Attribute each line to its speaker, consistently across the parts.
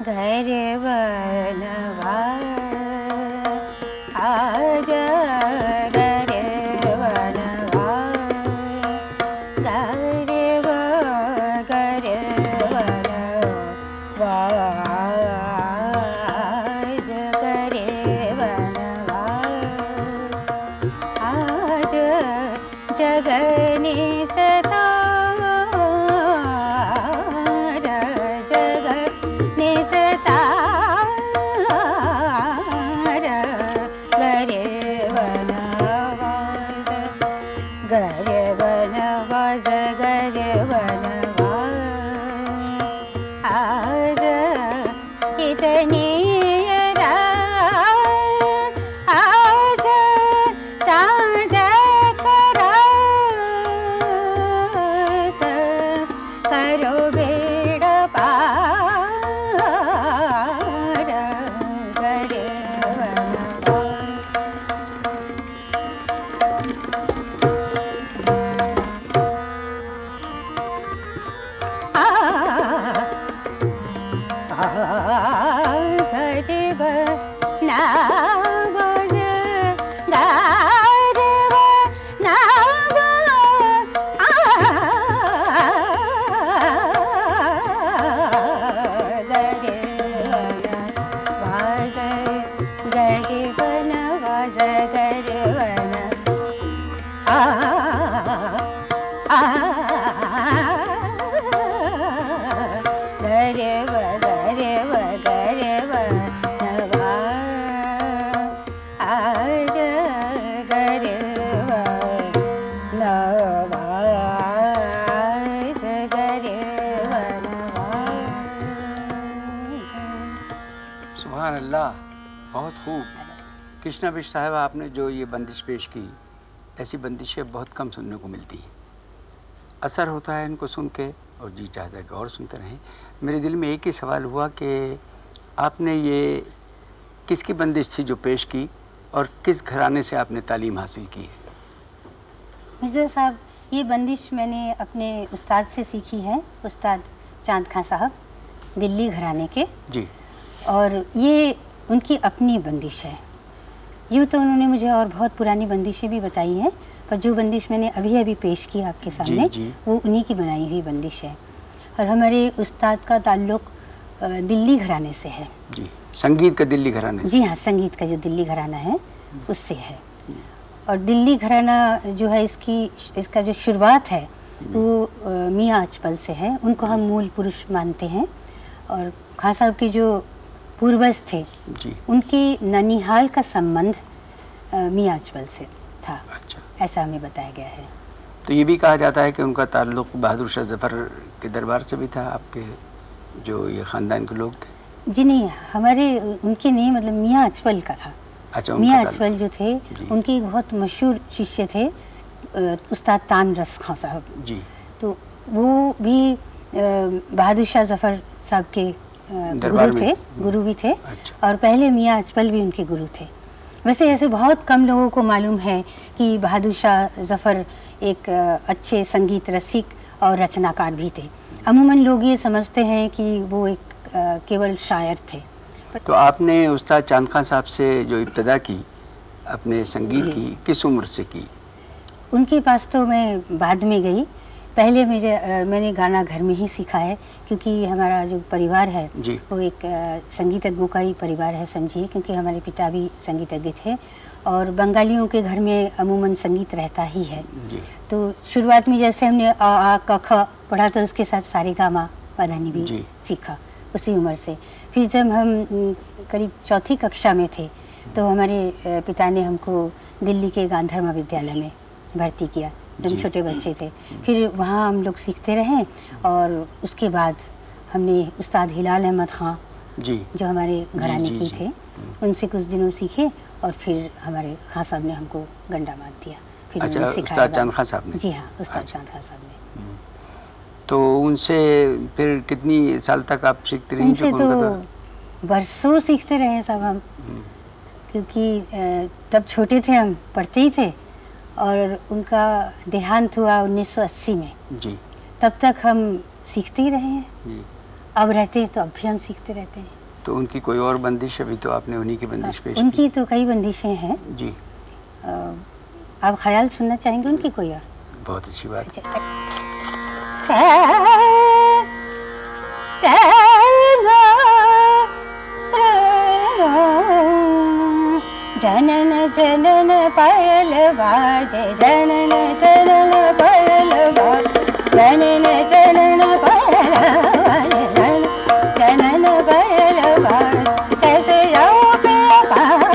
Speaker 1: घर बनवा आज घर बनवा घर घर बनवा आज घर बनवा आज जगने सदा
Speaker 2: सुभान अल्लाह, बहुत खूब। कृष्णा बिश साहब, आपने जो ये बंदिश पेश की, ऐसी बंदिशें बहुत कम सुनने को मिलती हैं। असर होता है इनको सुन के और जी चाहता है कि और सुनते रहें। मेरे दिल में एक ही सवाल हुआ कि आपने ये किसकी बंदिश थी जो पेश की और किस घराने से आपने तालीम हासिल की है?
Speaker 1: मिर्ज़ा साहब, ये बंदिश मैंने अपने उस्ताद से सीखी है, उस्ताद चांद खां साहब, दिल्ली घराने के
Speaker 2: जी।
Speaker 1: और ये उनकी अपनी बंदिश है। यूँ तो उन्होंने मुझे और बहुत पुरानी बंदिशें भी बताई हैं, पर जो बंदिश मैंने अभी अभी पेश की आपके सामने, वो उन्हीं की बनाई हुई बंदिश है। और हमारे उस्ताद का ताल्लुक़ दिल्ली घराने से है।
Speaker 2: जी, संगीत का दिल्ली घराने से?
Speaker 1: जी हाँ, संगीत का जो दिल्ली घराना है उससे है। और दिल्ली घराना जो है, इसका जो शुरुआत है वो मियाँ अचपल से है। उनको हम मूल पुरुष मानते हैं। और खां साहब के जो पूर्वज थे
Speaker 2: जी,
Speaker 1: उनके ननिहाल का संबंध मियाँ अचपल से था।
Speaker 2: अच्छा।
Speaker 1: ऐसा हमें बताया गया है।
Speaker 2: तो ये भी कहा जाता है कि उनका ताल्लुक़ बहादुर शाह ज़फ़र के दरबार से भी था, आपके जो ये ख़ानदान के लोग थे?
Speaker 1: जी नहीं, हमारे उनके नहीं, मतलब मियाँ अचपल का था।
Speaker 2: अच्छा,
Speaker 1: मियाँ अचपल जो थे उनके एक बहुत मशहूर शिष्य थे उस्ताद तान रस खां साहब जी। तो वो भी बहादुर शाह ज़फ़र साहब के गुरु भी थे। अच्छा। और पहले मियाँ अचपल भी उनके गुरु थे। वैसे ऐसे बहुत कम लोगों को मालूम है कि बहादुर शाह ज़फ़र एक अच्छे संगीत रसिक और रचनाकार भी थे। अमूमन लोग ये समझते हैं कि वो एक केवल शायर थे।
Speaker 2: तो आपने उस्ताद चांद खां साहब से जो इब्तिदा की अपने संगीत की, किस उम्र से की? उनके
Speaker 1: पास तो मैं बाद में गई। पहले मैंने गाना घर में ही सीखा है, क्योंकि हमारा जो परिवार है वो एक संगीतज्ञों का ही परिवार है, समझिए। क्योंकि हमारे पिता भी संगीतज्ञ थे और बंगालियों के घर में अमूमन संगीत रहता ही है। तो शुरुआत में जैसे हमने आ क ख पढ़ा, तो उसके साथ सारे गामा पाधानी भी सीखा उसी उम्र से। फिर जब हम करीब चौथी कक्षा में थे तो हमारे पिता ने हमको दिल्ली के गांधर्मा विद्यालय में भर्ती किया जब छोटे बच्चे थे। फिर वहाँ हम लोग सीखते रहे और उसके बाद हमने उस्ताद हिलाल अहमद खां जो हमारे घराने की थे, उनसे कुछ दिनों सीखे और फिर हमारे खां साहब ने हमको गंडा मार दिया। फिर
Speaker 2: अच्छा, उस्ताद चांद खां साहब ने?
Speaker 1: जी हाँ, उस्ताद चांद खां साहब ने।
Speaker 2: तो उनसे फिर कितनी साल तक आप सीखते रही?
Speaker 1: उनसे तो बरसों सीखते रहे सब हम, क्योंकि तब छोटे थे, हम पढ़ते ही थे और उनका देहांत हुआ 1980 में जी। तब तक हम सीखते ही रहे हैं। अब रहते हैं तो अब भी हम सीखते रहते हैं।
Speaker 2: तो उनकी कोई और बंदिश? अभी तो आपने उन्हीं की बंदिश पेश की।
Speaker 1: उनकी तो कई बंदिशें हैं
Speaker 2: जी।
Speaker 1: आप ख्याल सुनना चाहेंगे उनकी कोई और?
Speaker 2: बहुत अच्छी बात।
Speaker 1: जनन जनन पायल बाजे, जनन जनन पायल बाजे, जनन जनन पायल बाजे, जनन पायल बाजे, कैसे जाओ पे पास,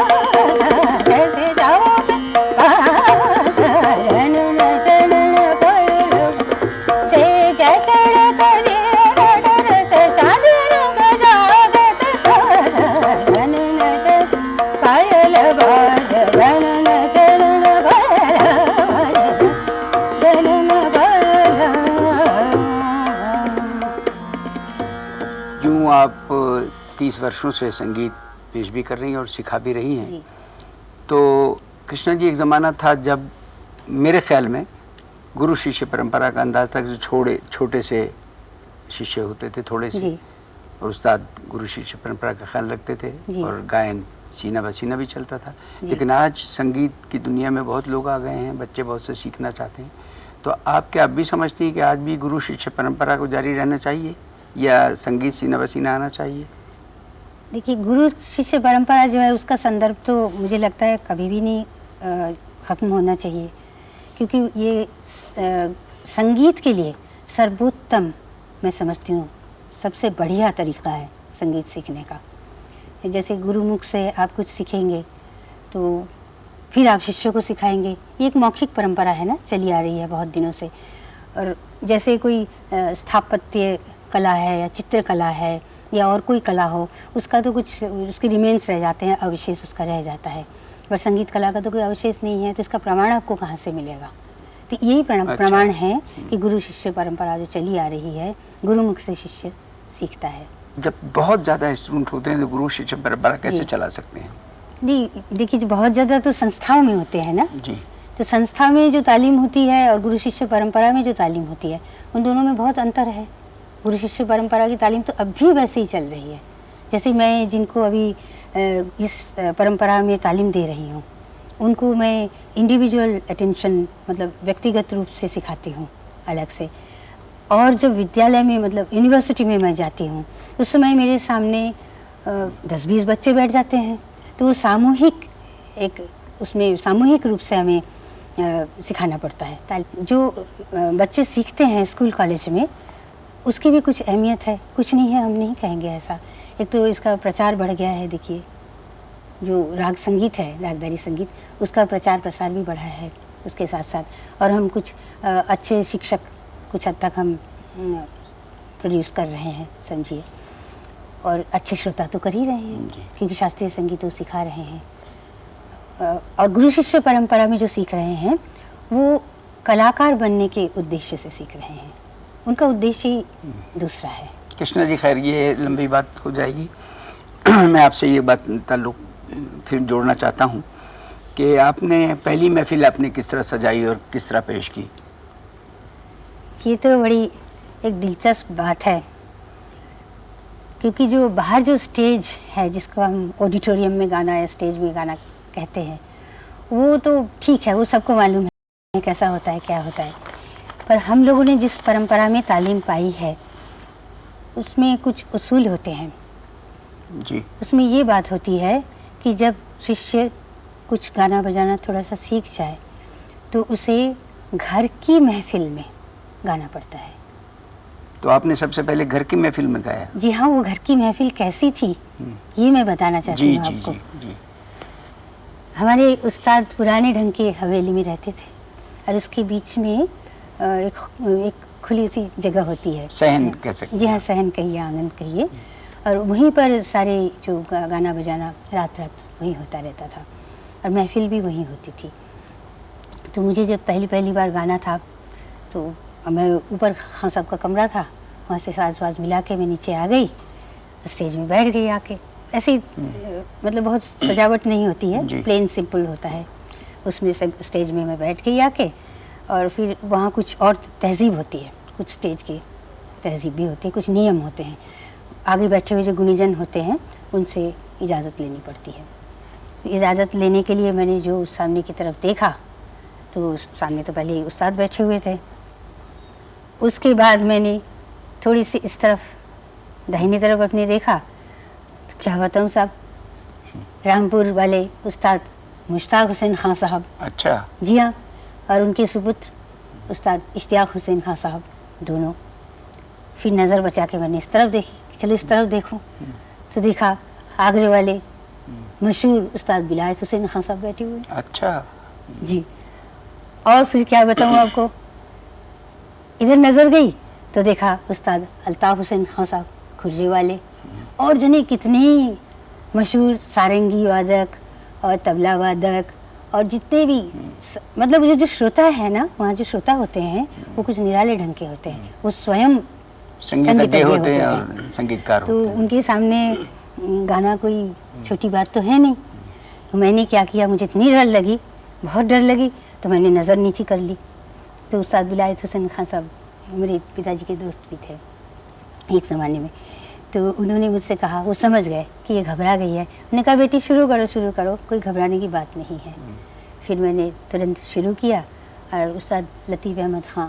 Speaker 1: कैसे जाओ पे पास, जनन जनन पायल से चढ़त डरत चांदन जागत सास, जनन पायल बाज, जनन जनन पायल बाज, जनन पायल।
Speaker 2: यूँ आप 30 वर्षों से संगीत पेश भी कर रही हैं और सिखा भी रही हैं। तो कृष्णा जी, एक ज़माना था जब मेरे ख्याल में गुरु शिष्य परंपरा का अंदाज था कि जो छोटे से शिष्य होते थे, थोड़े से, और उस्ताद गुरु शिष्य परंपरा का ख्याल रखते थे और गायन सीना बसीना भी चलता था। लेकिन आज संगीत की दुनिया में बहुत लोग आ गए हैं, बच्चे बहुत से सीखना चाहते हैं। तो आप क्या अब भी समझती हैं कि आज भी गुरु शिष्य परंपरा को जारी रहना चाहिए या संगीत सीना बसीना आना चाहिए?
Speaker 1: देखिए, गुरु शिष्य परंपरा जो है उसका संदर्भ तो मुझे लगता है कभी भी नहीं ख़त्म होना चाहिए, क्योंकि ये संगीत के लिए सर्वोत्तम मैं समझती हूँ, सबसे बढ़िया तरीका है संगीत सीखने का। जैसे गुरुमुख से आप कुछ सीखेंगे तो फिर आप शिष्यों को सिखाएंगे, ये एक मौखिक परंपरा है ना, चली आ रही है बहुत दिनों से। और जैसे कोई स्थापत्य कला है या चित्रकला है या और कोई कला हो, उसका तो कुछ उसके रिमेन्स रह जाते हैं, अवशेष उसका रह जाता है, पर संगीत कला का तो कोई अवशेष नहीं है, तो इसका प्रमाण आपको कहाँ से मिलेगा? तो यही प्रमाण है कि गुरु शिष्य परंपरा जो चली आ रही है, गुरुमुख से शिष्य सीखता है।
Speaker 2: जब बहुत ज़्यादा स्टूडेंट होते हैं तो गुरु शिष्य परंपरा कैसे चला सकते हैं?
Speaker 1: नहीं, देखिए, जो बहुत ज़्यादा तो संस्थाओं में होते हैं ना
Speaker 2: जी।
Speaker 1: तो संस्था में जो तालीम होती है और गुरु शिष्य परंपरा में जो तालीम होती है, उन दोनों में बहुत अंतर है। गुरु शिष्य परंपरा की तालीम तो अब भी वैसे ही चल रही है, जैसे मैं जिनको अभी इस परंपरा में तालीम दे रही हूँ, उनको मैं इंडिविजुअल अटेंशन, मतलब व्यक्तिगत रूप से सिखाती हूँ अलग से। और जब विद्यालय में, मतलब यूनिवर्सिटी में मैं जाती हूँ, उस समय मेरे सामने 10-20 बच्चे बैठ जाते हैं, तो वो सामूहिक, एक उसमें सामूहिक रूप से हमें सिखाना पड़ता है। जो बच्चे सीखते हैं स्कूल कॉलेज में, उसकी भी कुछ अहमियत है, कुछ नहीं है हम नहीं कहेंगे ऐसा। एक तो इसका प्रचार बढ़ गया है, देखिए जो राग संगीत है, रागदारी संगीत, उसका प्रचार प्रसार भी बढ़ा है उसके साथ साथ। और हम कुछ अच्छे शिक्षक कुछ हद तक हम प्रोड्यूस कर रहे हैं, समझिए, और अच्छे श्रोता तो कर ही रहे हैं, क्योंकि शास्त्रीय संगीत वो सिखा रहे हैं। और गुरु शिष्य परंपरा में जो सीख रहे हैं वो कलाकार बनने के उद्देश्य से सीख रहे हैं, उनका उद्देश्य ही दूसरा है।
Speaker 2: कृष्णा जी, खैर ये लंबी बात हो जाएगी। मैं आपसे ये बात ताल्लुक फिर जोड़ना चाहता हूँ कि आपने पहली महफिल आपने किस तरह सजाई और किस तरह पेश की?
Speaker 1: ये तो बड़ी एक दिलचस्प बात है, क्योंकि जो बाहर जो स्टेज है, जिसको हम ऑडिटोरियम में गाना या स्टेज में गाना कहते हैं, वो तो ठीक है, वो सबको मालूम है कैसा होता है, क्या होता है। पर हम लोगों ने जिस परंपरा में तालीम पाई है, उसमें कुछ उसूल होते हैं
Speaker 2: जी।
Speaker 1: उसमें ये बात होती है कि जब शिष्य कुछ गाना बजाना थोड़ा सा सीख जाए, तो उसे घर की महफिल में गाना पड़ता है।
Speaker 2: तो आपने सबसे पहले घर की महफिल में गाया?
Speaker 1: जी हाँ, वो घर की महफिल कैसी थी ये मैं बताना चाहती हूँ आपको।
Speaker 2: जी।
Speaker 1: हमारे उस्ताद पुराने ढंग के हवेली में रहते थे, और उसके बीच में एक खुली सी जगह होती है,
Speaker 2: सहन कह सकते हैं।
Speaker 1: जी हाँ, सहन कहिए, आंगन कहिए, और वहीं पर सारे जो गाना बजाना रात वहीं होता रहता था, और महफिल भी वहीं होती थी। तो मुझे जब पहली बार गाना था, तो मैं ऊपर खान साहब का कमरा था, वहाँ से साज वाज मिला के मैं नीचे आ गई, स्टेज में बैठ गई आके। ऐसे ही मतलब बहुत सजावट नहीं होती है, प्लेन सिंपल होता है, उसमें से स्टेज में मैं बैठ गई आके। और फिर वहाँ कुछ और तहजीब होती है, कुछ स्टेज की तहजीब भी होती है, कुछ नियम होते हैं। आगे बैठे हुए जो गुणीजन होते हैं उनसे इजाज़त लेनी पड़ती है। इजाज़त लेने के लिए मैंने जो सामने की तरफ देखा तो सामने तो पहले उस्ताद बैठे हुए थे। उसके बाद मैंने थोड़ी सी इस तरफ दाहिनी तरफ अपने देखा तो क्या बताऊँ साहब, रामपुर वाले उस्ताद मुश्ताक हुसैन खां साहब।
Speaker 2: अच्छा।
Speaker 1: जी हाँ, और उनके सुपुत्र उस्ताद इश्तियाक हुसैन खां साहब दोनों। फिर नज़र बचा के मैंने इस तरफ देखी कि चलो इस तरफ देखूं, तो देखा आगरे वाले मशहूर उस्ताद बिलायत हुसैन खां साहब बैठे हुए।
Speaker 2: अच्छा
Speaker 1: जी। और फिर क्या बताऊँ आपको, इधर नज़र गई तो देखा उस्ताद अल्ताफ़ हुसैन खां साहब खुर्जे वाले, और जने कितने मशहूर सारंगी वादक और तबला वादक और जितने भी मतलब जो श्रोता है ना, वहाँ जो श्रोता होते हैं वो कुछ निराले ढंग के होते हैं, वो स्वयं
Speaker 2: संगीतज्ञ होते हैं और संगीतकार
Speaker 1: तो
Speaker 2: होते हैं।
Speaker 1: उनके सामने गाना कोई छोटी बात तो है नहीं। तो मैंने क्या किया, मुझे इतनी डर लगी, बहुत डर लगी, तो मैंने नज़र नीचे कर ली। तो उस्ताद बिलायत हुसैन खां साहब मेरे पिताजी के दोस्त भी थे एक ज़माने में, तो उन्होंने मुझसे कहा, वो समझ गए कि ये घबरा गई है। उन्होंने कहा बेटी शुरू करो, कोई घबराने की बात नहीं है। फिर मैंने तुरंत शुरू किया और उस्ताद लतीफ़ अहमद खां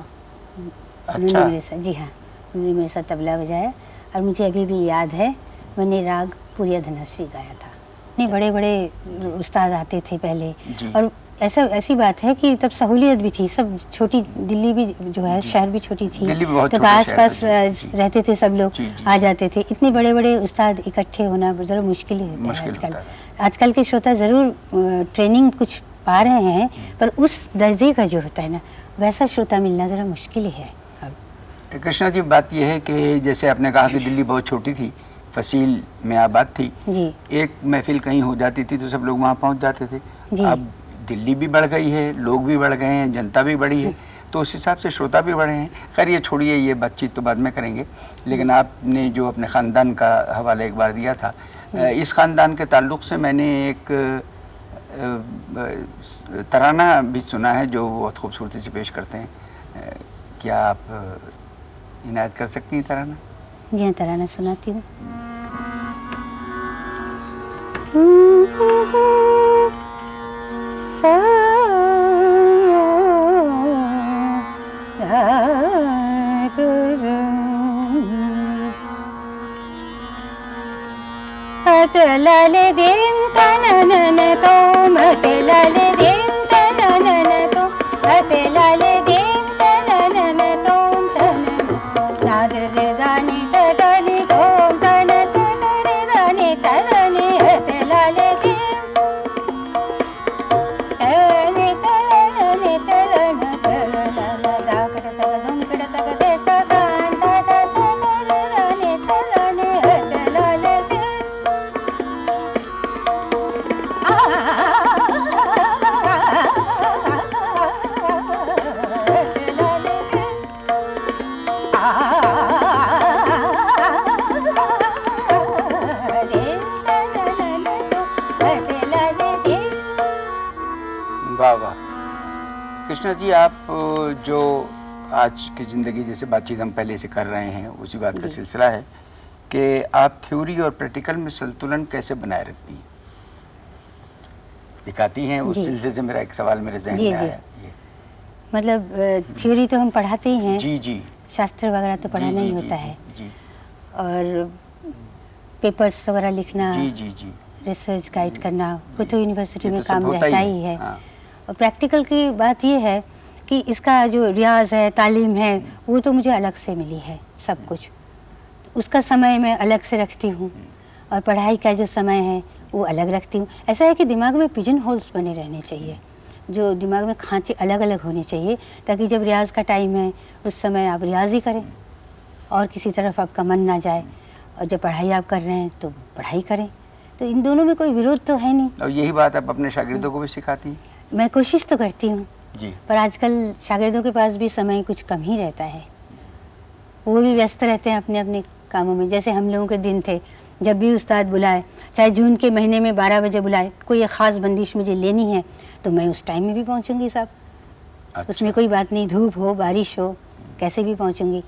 Speaker 1: उन्होंने मेरे साथ, जी हाँ, उन्होंने मेरे साथ तबला बजाया। और मुझे अभी भी याद है मैंने राग पूरिया धनश्री गाया था। इतने बड़े बड़े उस्ताद आते थे पहले, और ऐसी बात है कि तब सहूलियत भी थी, सब छोटी दिल्ली भी जो है शहर भी छोटी थी, तो आस पास रहते थे सब लोग, आ जाते थे। इतने बड़े बड़े उस्ताद इकट्ठे होना ज़रा मुश्किल ही होता है आजकल। आजकल के श्रोता ज़रूर ट्रेनिंग कुछ पा रहे हैं, पर उस दर्जे का जो होता है ना, वैसा श्रोता मिलना ज़रा मुश्किल ही है।
Speaker 2: कृष्णा जी, बात यह है कि जैसे आपने कहा कि दिल्ली बहुत छोटी थी, फसील में आबाद थी
Speaker 1: जी।
Speaker 2: एक महफिल कहीं हो जाती थी तो सब लोग वहाँ पहुँच जाते थे। अब दिल्ली भी बढ़ गई है, लोग भी बढ़ गए हैं, जनता भी बढ़ी है, तो उस हिसाब से श्रोता भी बढ़े हैं। खैर ये छोड़िए, ये बातचीत तो बाद में करेंगे, लेकिन आपने जो अपने ख़ानदान का हवाला एक बार दिया था, इस ख़ानदान के ताल्लुक़ से मैंने एक तराना भी सुना है जो बहुत खूबसूरती से पेश करते हैं। क्या आप इनायत कर सकती हैं तराना?
Speaker 1: जी हाँ, तराना सुनाती हूँ। लाले दिन तननन तो मत लाले दिन तननन तो मत लाले दिन तननन तो तनन नादर दानी तदनी तो तन तनरे दानी तदनी हत लाले दिन तने तने तलन तलन दाकड़ तक धुमकड़ तक देता कान ता तनरे दानी तदनी हत लाले दिन।
Speaker 2: वाह वाह। कृष्णा जी, आप जो आज की ज़िंदगी जैसे बातचीत हम पहले से कर रहे हैं उसी बात का सिलसिला है कि आप थ्योरी और प्रैक्टिकल में संतुलन कैसे बनाए रखती हैं, सिखाती हैं? उस सिलसिले से मेरा एक सवाल मेरे ज़हन में आया।
Speaker 1: मतलब थ्योरी तो हम पढ़ाते ही हैं,
Speaker 2: जी जी,
Speaker 1: शास्त्र वगैरह तो पढ़ाना ही होता है, और पेपर्स वगैरह लिखना,
Speaker 2: जी जी जी,
Speaker 1: रिसर्च गाइड करना, वो तो यूनिवर्सिटी में काम रहता ही है। और प्रैक्टिकल की बात ये है कि इसका जो रियाज है, तालीम है, वो तो मुझे अलग से मिली है सब कुछ, उसका समय मैं अलग से रखती हूँ, और पढ़ाई का जो समय है वो अलग रखती हूँ। ऐसा है कि दिमाग में पिजन होल्स बने रहने चाहिए, जो दिमाग में खांचे अलग अलग होने चाहिए, ताकि जब रियाज का टाइम है उस समय आप रियाज ही करें और किसी तरफ आपका मन ना जाए, और जब पढ़ाई आप कर रहे हैं तो पढ़ाई करें। तो इन दोनों में कोई विरोध तो है नहीं।
Speaker 2: और यही बात आप अपने शागिर्दों को भी सिखाती हैं?
Speaker 1: मैं कोशिश तो करती हूँ
Speaker 2: जी, पर
Speaker 1: आजकल शागिर्दों के पास भी समय कुछ कम ही रहता है, वो भी व्यस्त रहते हैं अपने अपने कामों में। जैसे हम लोगों के दिन थे, जब भी उस्ताद बुलाए, चाहे जून के महीने में 12 बजे बुलाए, कोई एक ख़ास बंदिश मुझे लेनी है तो मैं उस टाइम में भी पहुंचूंगी साहब।
Speaker 2: अच्छा।
Speaker 1: उसमें कोई बात नहीं, धूप हो बारिश हो कैसे भी पहुंचूंगी।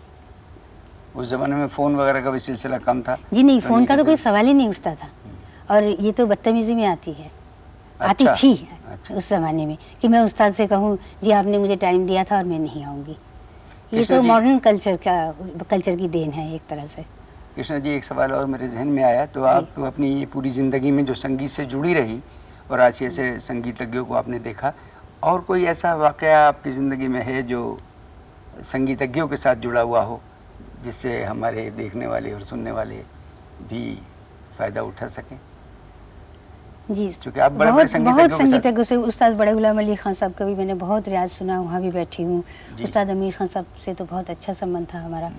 Speaker 2: उस जमाने में फ़ोन वगैरह का भी सिलसिला कम था?
Speaker 1: जी नहीं, फ़ोन का तो कोई सवाल ही नहीं उठता था। और ये तो बदतमीज़ी में आती है, आती थी उस ज़माने में, कि मैं उस्ताद से कहूँ जी आपने मुझे टाइम दिया था और मैं नहीं आऊँगी। ये तो मॉडर्न कल्चर की देन है एक तरह से।
Speaker 2: कृष्णा जी, एक सवाल और मेरे जहन में आया, तो आप अपनी ये पूरी ज़िंदगी में जो संगीत से जुड़ी रही और आज ऐसे संगीतज्ञों को आपने देखा, और कोई ऐसा वाक़या आपकी ज़िंदगी में है जो संगीतज्ञों के साथ जुड़ा हुआ हो, जिससे हमारे देखने वाले और सुनने वाले भी फ़ायदा उठा सकें?
Speaker 1: जी,
Speaker 2: क्योंकि आप बड़े
Speaker 1: बहुत संगीतज्ञों से, उस्ताद बड़े गुलाम अली खान साहब का भी मैंने बहुत रियाज सुना, वहाँ भी बैठी हूँ। उस्ताद अमीर खान साहब से तो बहुत अच्छा संबंध था हमारा,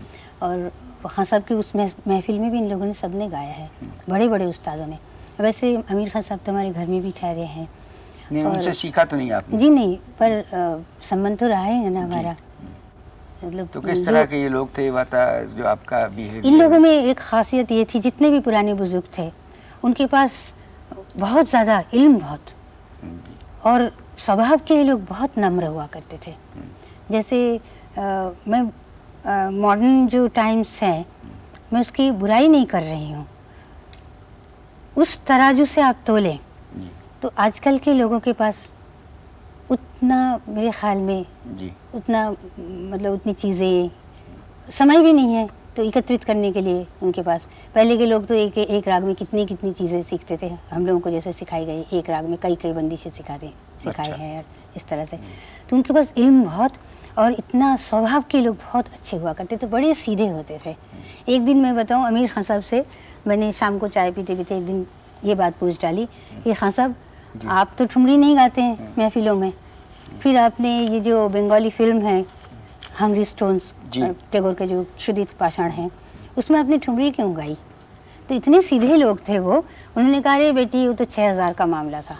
Speaker 1: और खान साहब की उस महफिल में भी इन लोगों ने सबने गाया है, बड़े बड़े उस्तादों ने। वैसे अमीर खान साहब तो हमारे घर में भी ठहरे हैं।
Speaker 2: नहीं, उनसे सीखा तो नहीं आपने?
Speaker 1: जी नहीं, पर संबंध तो रहा है ना हमारा। मतलब
Speaker 2: तो किस तरह के ये लोग थे, जो आपका बिहेवियर?
Speaker 1: इन लोगों में एक खासियत ये थी, जितने भी पुराने बुजुर्ग थे उनके पास बहुत ज़्यादा इल्म बहुत, और स्वभाव के ये लोग बहुत नम्र हुआ करते थे। जैसे मैं मॉडर्न जो टाइम्स है, मैं उसकी बुराई नहीं कर रही हूँ, उस तराजू से आप तोलें तो आजकल के लोगों के पास उतना, मेरे ख्याल में उतना, मतलब उतनी चीज़ें, समय भी नहीं है तो एकत्रित करने के लिए उनके पास। पहले के लोग तो एक राग में कितनी कितनी चीज़ें सीखते थे, हम लोगों को जैसे सिखाई गई, एक राग में कई कई बंदिशें सिखाए हैं और इस तरह से। तो उनके पास इल्म बहुत, और इतना स्वभाव के लोग बहुत अच्छे हुआ करते थे, बड़े सीधे होते थे। एक दिन मैं बताऊँ, अमीर खान साहब से मैंने शाम को चाय पीते पीते एक दिन ये बात पूछ डाली कि खान साहब आप तो ठुमरी नहीं गाते हैं महफिलों में, फिर आपने ये जो बंगाली फिल्म है हंग्री स्टोन्स, टैगोर के जो क्षुदित पाषाण हैं, उसमें आपने ठुमरी क्यों गाई? तो इतने सीधे लोग थे वो, उन्होंने कहा अरे बेटी वो तो 6000 का मामला था।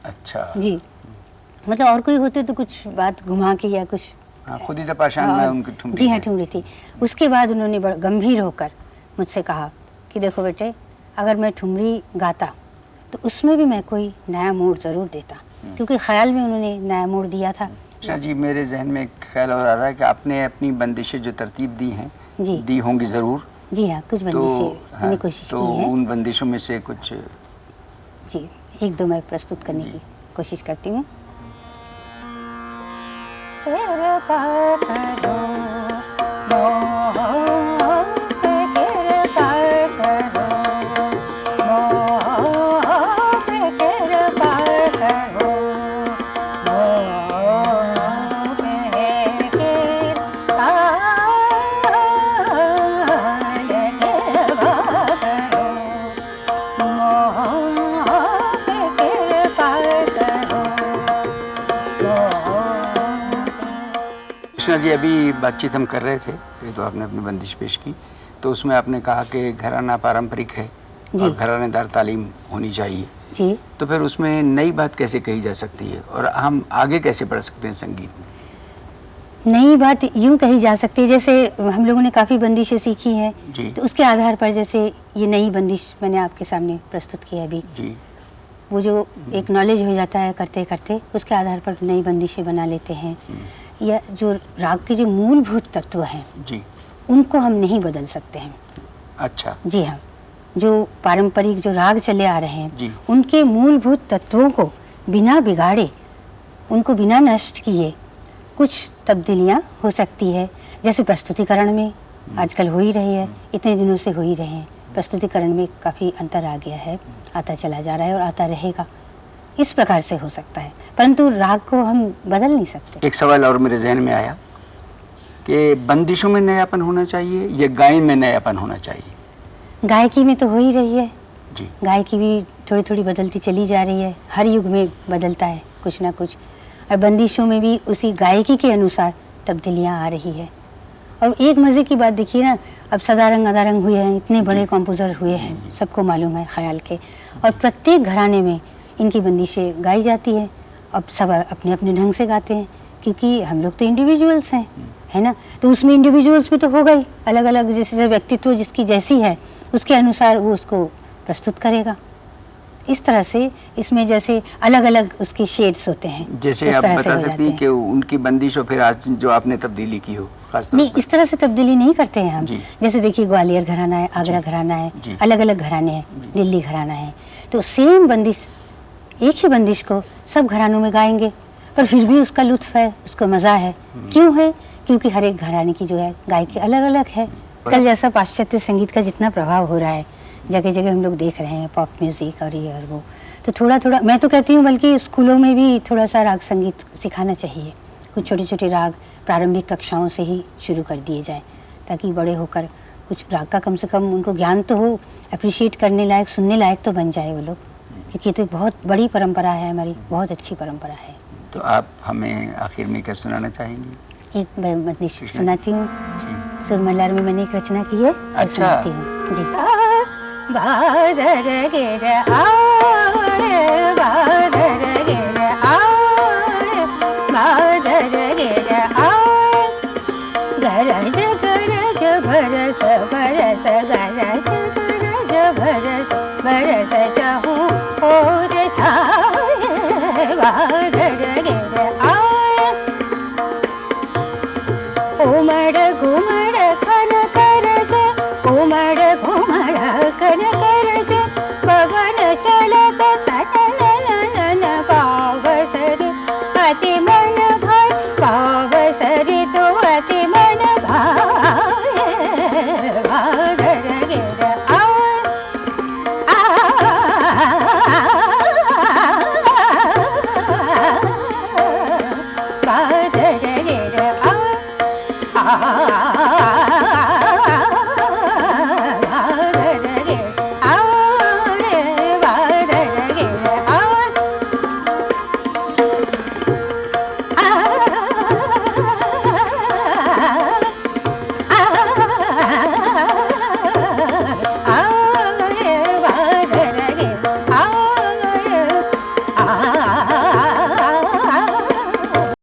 Speaker 2: अच्छा
Speaker 1: जी, मतलब और कोई होते तो कुछ बात घुमा के या कुछ,
Speaker 2: खुद ही तो पाषाण में उनकी ठुमरी।
Speaker 1: जी हाँ, ठुमरी थी। उसके बाद उन्होंने गंभीर होकर मुझसे कहा कि देखो बेटे, अगर मैं ठुमरी गाता तो उसमें भी मैं कोई नया मोड़ ज़रूर देता, क्योंकि ख्याल में उन्होंने नया मोड़ दिया था।
Speaker 2: अच्छा जी, मेरे जहन में एक ख्याल और आ रहा है कि आपने अपनी बंदिशें जो तरतीब दी हैं, दी होंगी ज़रूर।
Speaker 1: जी हाँ, कुछ बंदिशें मैंने कोशिश की है।
Speaker 2: उन बंदिशों में से कुछ
Speaker 1: जी एक दो मैं प्रस्तुत करने की कोशिश करती हूँ।
Speaker 2: जी अभी बातचीत हम कर रहे थे, ये तो आपने अपनी बंदिश पेश की, तो उसमें आपने कहा कि घराना पारंपरिक है और घरानेदार तालीम होनी चाहिए
Speaker 1: जी।
Speaker 2: तो फिर उसमें नई बात कैसे कही जा सकती है और हम आगे कैसे बढ़ सकते हैं संगीत में?
Speaker 1: नई बात यूँ कही जा सकती है, जैसे हम लोगों ने काफ़ी बंदिशें सीखी हैं, तो उसके आधार पर जैसे ये नई बंदिश मैंने आपके सामने प्रस्तुत की है अभी जी। वो जो एक नॉलेज हो जाता है करते करते, उसके आधार पर नई बंदिशें बना लेते हैं। या जो राग के जो मूलभूत तत्व हैं जी, उनको हम नहीं बदल सकते हैं।
Speaker 2: अच्छा
Speaker 1: जी हाँ, जो पारंपरिक जो राग चले आ रहे हैं उनके मूलभूत तत्वों को बिना बिगाड़े, उनको बिना नष्ट किए कुछ तब्दीलियाँ हो सकती है। जैसे प्रस्तुतिकरण में आजकल हो ही रही है, इतने दिनों से हो ही रहे हैं, प्रस्तुतिकरण में काफ़ी अंतर आ गया है, आता चला जा रहा है और आता रहेगा। इस प्रकार से हो सकता है, परंतु राग को हम बदल नहीं सकते।
Speaker 2: एक सवाल और मेरे जहन में आया कि बंदिशों में नयापन होना चाहिए या गायन में नयापन होना चाहिए?
Speaker 1: गायकी में तो हो ही रही है
Speaker 2: जी,
Speaker 1: गायकी भी थोड़ी थोड़ी बदलती चली जा रही है, हर युग में बदलता है कुछ ना कुछ, और बंदिशों में भी उसी गायकी के अनुसार तब्दीलियाँ आ रही है। और एक मज़े की बात देखिए ना, अब सदारंग अदारंग हुए हैं, इतने बड़े कॉम्पोज़र हुए हैं, सबको मालूम है ख्याल के, और प्रत्येक घराने में इनकी बंदिशें गाई जाती है। अब सब अपने अपने ढंग से गाते हैं, क्योंकि हम लोग तो इंडिविजुअल्स हैं, है ना, तो उसमें इंडिविजुअल्स में तो होगा ही, अलग अलग जैसे व्यक्तित्व जिसकी जैसी है उसके अनुसार वो उसको प्रस्तुत करेगा। इस तरह से इसमें जैसे अलग अलग उसके शेड्स होते हैं।
Speaker 2: जैसे आप बता सकती हैं कि उनकी बंदिश और फिर आज जो आपने तब्दीली की हो? खास तौर
Speaker 1: नहीं,
Speaker 2: पर?
Speaker 1: इस तरह से तब्दीली नहीं करते हैं हम।
Speaker 2: जी।
Speaker 1: जैसे देखिए ग्वालियर घराना है, आगरा घराना
Speaker 2: जी।
Speaker 1: है, अलग अलग घराने हैं,
Speaker 2: जी।
Speaker 1: दिल्ली घराना है, तो सेम बंदिश, एक ही बंदिश को सब घरानों में गाएंगे, पर फिर भी उसका लुत्फ है, उसको मज़ा है। क्यों है? क्योंकि हर एक घराने की जो है गायकी अलग अलग है। कल जैसा पाश्चात्य संगीत का जितना प्रभाव हो रहा है, जगह जगह हम लोग देख रहे हैं पॉप म्यूज़िक और ये और वो, तो थोड़ा थोड़ा मैं तो कहती हूँ बल्कि स्कूलों में भी थोड़ा सा राग संगीत सिखाना चाहिए। कुछ छोटे छोटे राग प्रारंभिक कक्षाओं से ही शुरू कर दिए जाएं, ताकि बड़े होकर कुछ राग का कम से कम उनको ज्ञान तो हो, अप्रिशिएट करने लायक, सुनने लायक तो बन जाए वो लोग, क्योंकि ये तो बहुत बड़ी परंपरा है हमारी, बहुत अच्छी परंपरा है।
Speaker 2: तो आप हमें आखिर में क्या सुनाना चाहेंगे?
Speaker 1: एक मैं बंदिश सुनाती हूँ,
Speaker 2: जी।
Speaker 1: सुर मल्लार में मैंने एक रचना की है, वो
Speaker 2: अच्छा।
Speaker 1: सुनाती हूँ जी। बादर गिर आए, बादर गिर आए, बादर गिर आए, गरज गरज बरस बरस, गरज गरज बरस बरस, चाहूं और छाए, बादर गिर आए।